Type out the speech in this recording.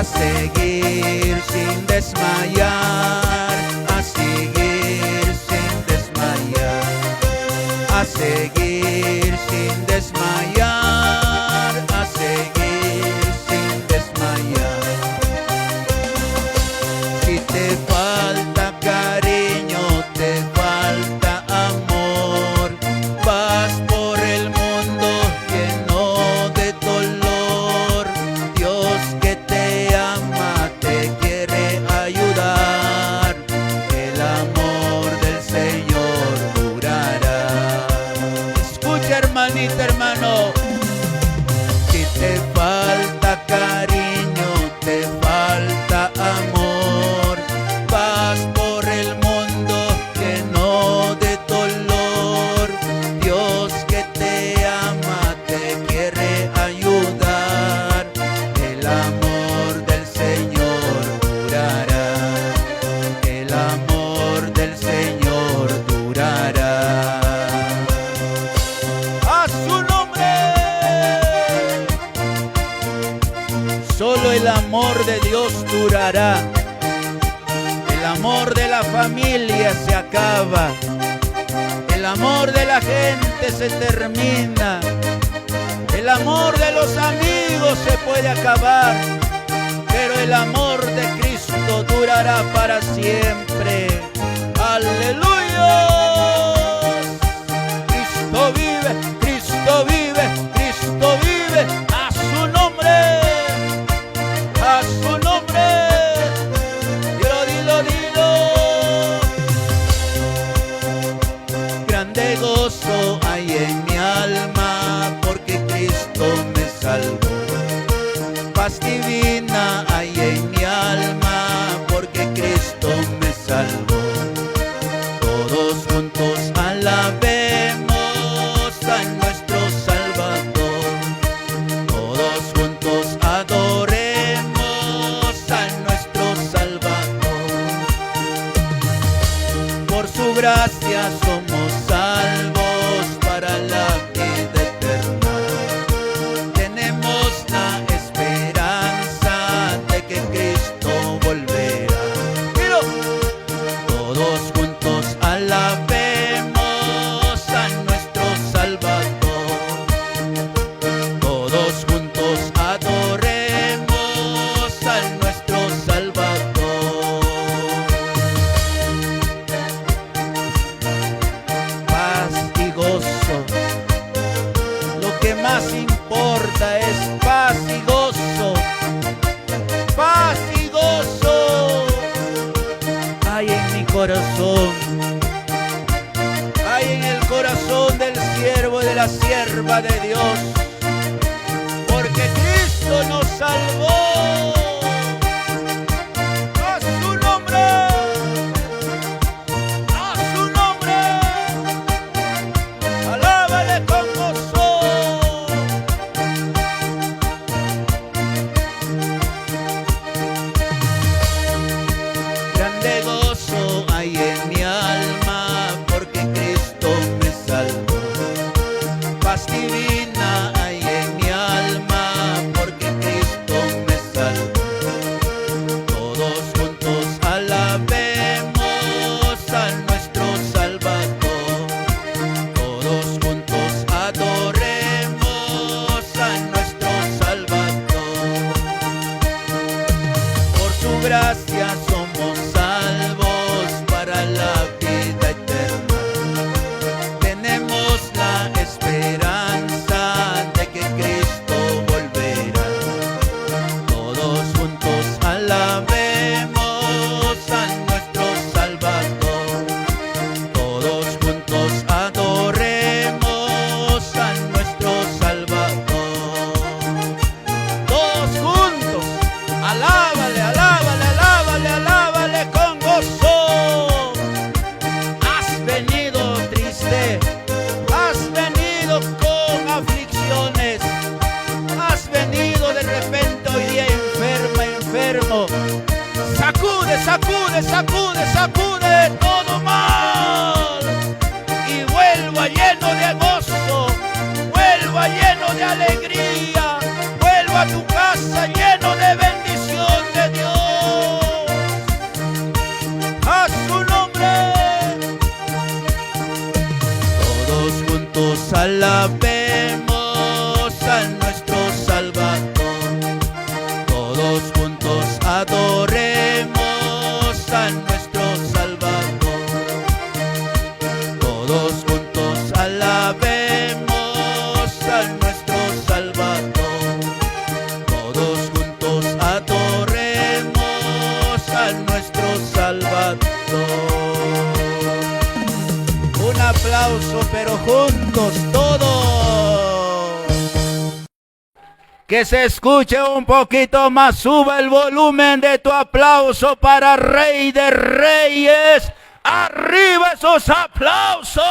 a seguir sin desmayar, a seguir sin desmayar, a seguir sin desmayar, a seguir sin desmayar. Si te falta cariño, te falta amor, vas por el mundo lleno de dolor. Dios que te ama te quiere ayudar, el amor del Señor durará. Escucha, hermanita, hermano, si te falta cariño, te falta amor, vas por el mundo lleno de dolor. Dios que te ama te quiere ayudar, el amor del Señor durará, el amor del Señor durará. ¡A su nombre! Solo el amor de Dios durará. El amor de la familia se acaba, el amor de la gente se termina, el amor de los amigos se puede acabar, pero el amor de Cristo durará para siempre. ¡Aleluya! Cristo vive, Cristo vive, Cristo vive. A su nombre, a su nombre. Dilo, dilo. Grande gozo hay en mi alma porque Cristo me salvó. Paz divina hay en mi alma porque Cristo me salvó. Todos juntos alabemos a nuestro Salvador. Todos juntos adoremos a nuestro Salvador. Por su gracia somos salvos para la vida eterna. Tenemos la esperanza de que Cristo volverá. Pero todos juntos alabemos a nuestro Salvador. Todos juntos adoremos a nuestro Salvador. Paz y gozo, lo que más importa es paz y gozo. Paz y gozo hay en mi corazón, hay en el corazón del siervo y de la sierva de Dios, porque Cristo nos salvó. A su nombre, a su nombre, alábale con gozo. Grande gozo hay en mi alma porque Cristo me salvó. Paz divina hay en mi alma porque Cristo me salvó. Todos juntos alabemos a nuestro Salvador. Todos juntos adoremos a nuestro Salvador. Por su gracia somos salvos para la vida eterna. Tenemos la esperanza de que Cristo volverá. Todos juntos alabemos a nuestro Salvador. Todos juntos adoremos a nuestro Salvador. Todos juntos, alábale, alábale, alábale, alábale con gozo. Has venido triste, has venido con aflicciones, has venido de repente hoy día enfermo. Sacude, sacude, sacude, sacude todo mal y vuelva lleno de gozo, vuelva lleno de alegría, vuelva a tu casa lleno de bendición. adoración de Dios. A su nombre. Todos juntos alabemos a nuestro Salvador. Todos juntos adoremos a nuestro Salvador. Todos juntos alabemos a nuestro Salvador. Todos juntos adoremos a nuestro Salvador. Un aplauso, pero juntos todos. Que se escuche un poquito más, suba el volumen de tu aplauso para Rey de Reyes. ¡Arriba esos aplausos!